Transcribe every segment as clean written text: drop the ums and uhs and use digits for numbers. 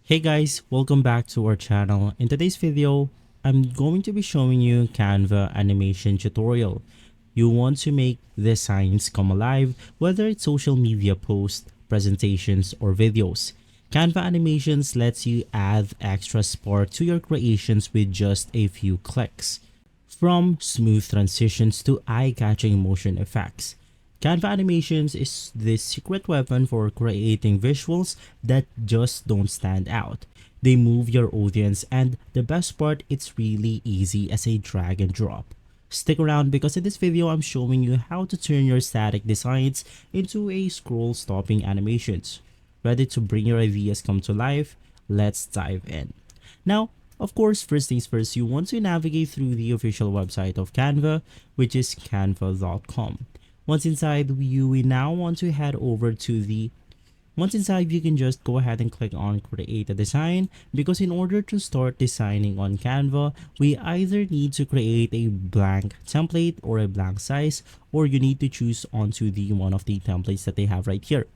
Hey guys, welcome back to our channel. In today's video, I'm going to be showing you Canva animation tutorial. You want to make designs come alive, whether it's social media posts, presentations, or videos. Canva animations lets you add extra spark to your creations with just a few clicks. From smooth transitions to eye-catching motion effects, Canva animations is the secret weapon for creating visuals that just don't stand out. They move your audience, and the best part, it's really easy as a drag and drop. Stick around because in this video I'm showing you how to turn your static designs into a scroll stopping animations. Ready to bring your ideas come to life? Let's dive in. Now, of course, first things first, you want to navigate through the official website of Canva, which is canva.com. Once inside, we now want to head over to the once inside, you can just go ahead and click on create a design, because in order to start designing on Canva, we either need to create a blank template or a blank size, or you need to choose onto the one of the templates that they have right here.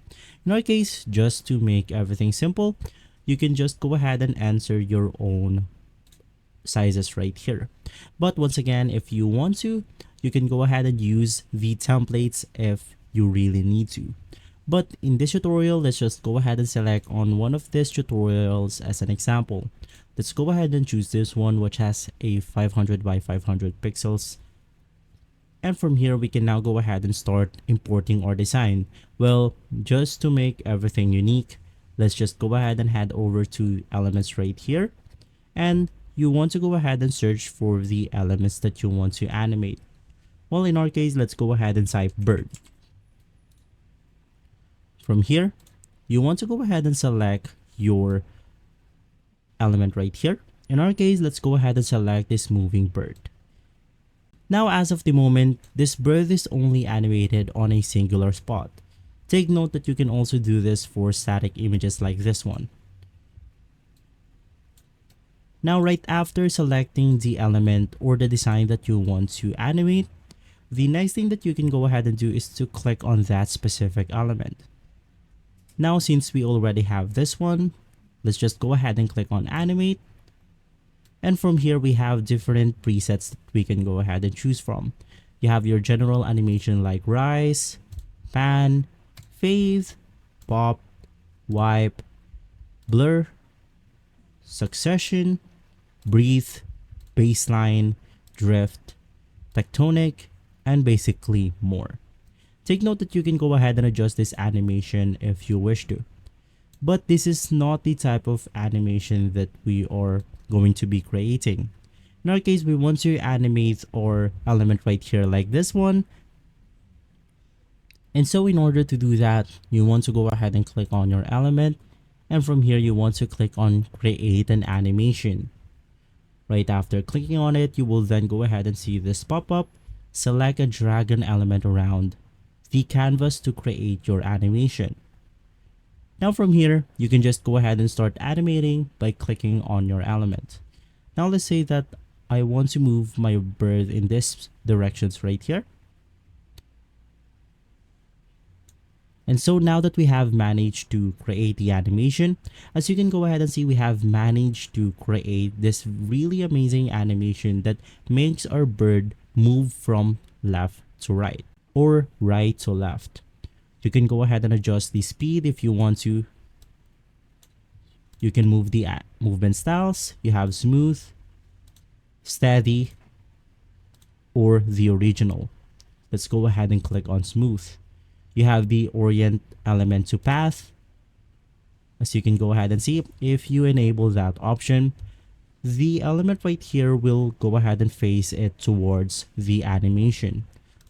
In our case, just to make everything simple, you can just go ahead and enter your own sizes right here. But once again, if you want to, you can go ahead and use the templates if you really need to. But in this tutorial, let's just go ahead and select on one of these tutorials as an example. Let's go ahead and choose this one, which has a 500 by 500 pixels. And from here, we can now go ahead and start importing our design. Well, just to make everything unique, let's just go ahead and head over to elements right here. And you want to go ahead and search for the elements that you want to animate. Well, in our case, let's go ahead and type bird. From here, you want to go ahead and select your element right here. In our case, let's go ahead and select this moving bird. Now, as of the moment, this bird is only animated on a singular spot. Take note that you can also do this for static images like this one. Now, right after selecting the element or the design that you want to animate, the next thing that you can go ahead and do is to click on that specific element. Now, since we already have this one, let's just go ahead and click on animate. And from here, we have different presets that we can go ahead and choose from. You have your general animation like rise, pan, fade, pop, wipe, blur, succession, breathe, baseline, drift, tectonic, and basically more. Take note that you can go ahead and adjust this animation if you wish to. But this is not the type of animation that we are going to be creating. In our case, we want to animate our element right here like this one. And so in order to do that, you want to go ahead and click on your element. And from here, you want to click on create an animation. Right after clicking on it, you will then go ahead and see this pop up. Select a drag an element around the canvas to create your animation. Now from here, you can just go ahead and start animating by clicking on your element. Now let's say that I want to move my bird in this directions right here. And so now that we have managed to create the animation, as you can go ahead and see, we have managed to create this really amazing animation that makes our bird move from left to right or right to left. You can go ahead and adjust the speed if you want to. You can move the movement styles. You have smooth, steady, or the original. Let's go ahead and click on smooth. You have the orient element to path. As you can go ahead and see, if you enable that option, the element right here will go ahead and face it towards the animation.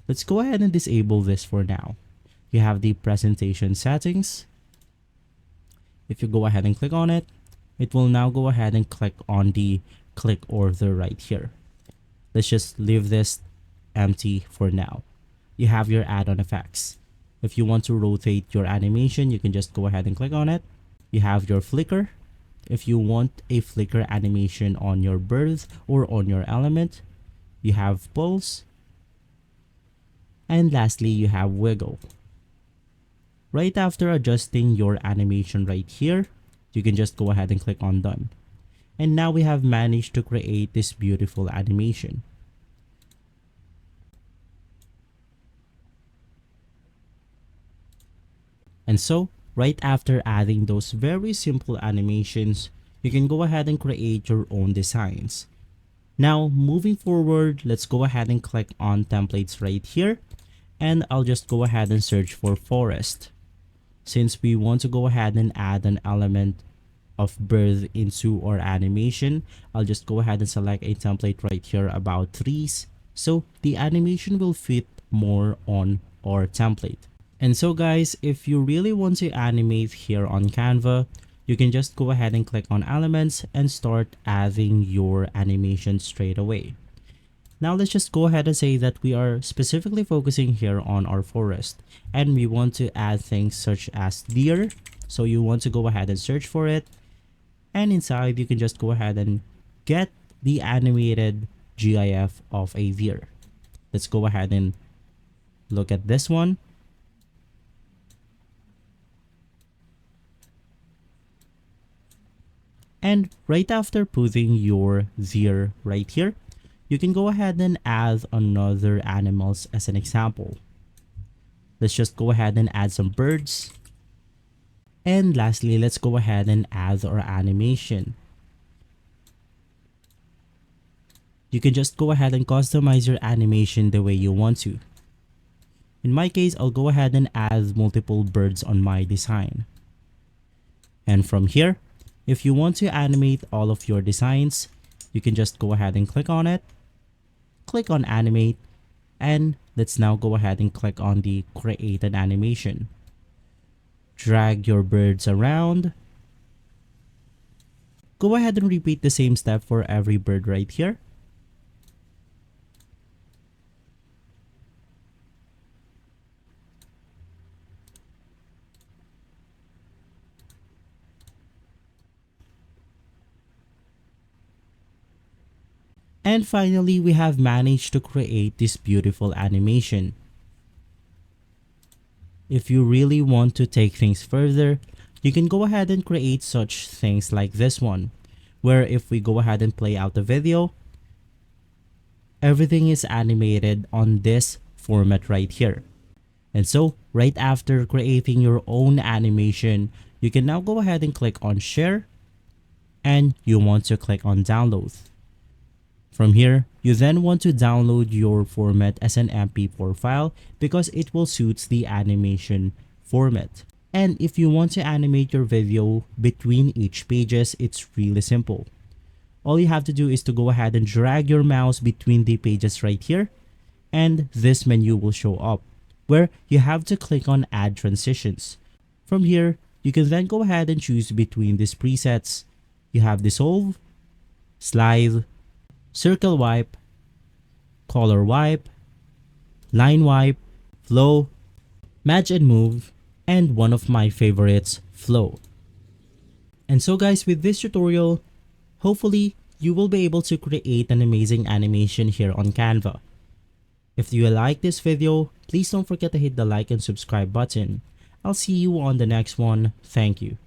Let's go ahead and disable this for now. You have the presentation settings. If you go ahead and click on it, it will now go ahead and click on the click order right here. Let's just leave this empty for now. You have your add-on effects. If you want to rotate your animation, you can just go ahead and click on it. You have your flicker. If you want a flicker animation on your bird or on your element, you have pulse. And lastly, you have wiggle. Right after adjusting your animation right here, you can just go ahead and click on done. And now we have managed to create this beautiful animation. And so, right after adding those very simple animations, you can go ahead and create your own designs. Now, moving forward, let's go ahead and click on templates right here. And I'll just go ahead and search for forest. Since we want to go ahead and add an element of bird into our animation, I'll just go ahead and select a template right here about trees. So the animation will fit more on our template. And so guys, if you really want to animate here on Canva, you can just go ahead and click on elements and start adding your animation straight away. Now let's just go ahead and say that we are specifically focusing here on our forest and we want to add things such as deer. So you want to go ahead and search for it, and inside you can just go ahead and get the animated GIF of a deer. Let's go ahead and look at this one. And right after putting your deer right here, you can go ahead and add another animals as an example. Let's just go ahead and add some birds. And lastly, let's go ahead and add our animation. You can just go ahead and customize your animation the way you want to. In my case, I'll go ahead and add multiple birds on my design. And from here, if you want to animate all of your designs, you can just go ahead and click on it. Click on animate, and let's now go ahead and click on the create an animation. Drag your birds around. Go ahead and repeat the same step for every bird right here. And finally, we have managed to create this beautiful animation. If you really want to take things further, you can go ahead and create such things like this one, where if we go ahead and play out the video, everything is animated on this format right here. And so, right after creating your own animation, you can now go ahead and click on share, and you want to click on download. From here, you then want to download your format as an MP4 file because it will suit the animation format. And if you want to animate your video between each pages, it's really simple. All you have to do is to go ahead and drag your mouse between the pages right here, and this menu will show up where you have to click on add transitions. From here, you can then go ahead and choose between these presets. You have dissolve, slide, circle wipe, color wipe, line wipe, flow, match and move, and one of my favorites, flow. And so guys, with this tutorial, hopefully you will be able to create an amazing animation here on Canva. If you like this video, please don't forget to hit the like and subscribe button. I'll see you on the next one. Thank you.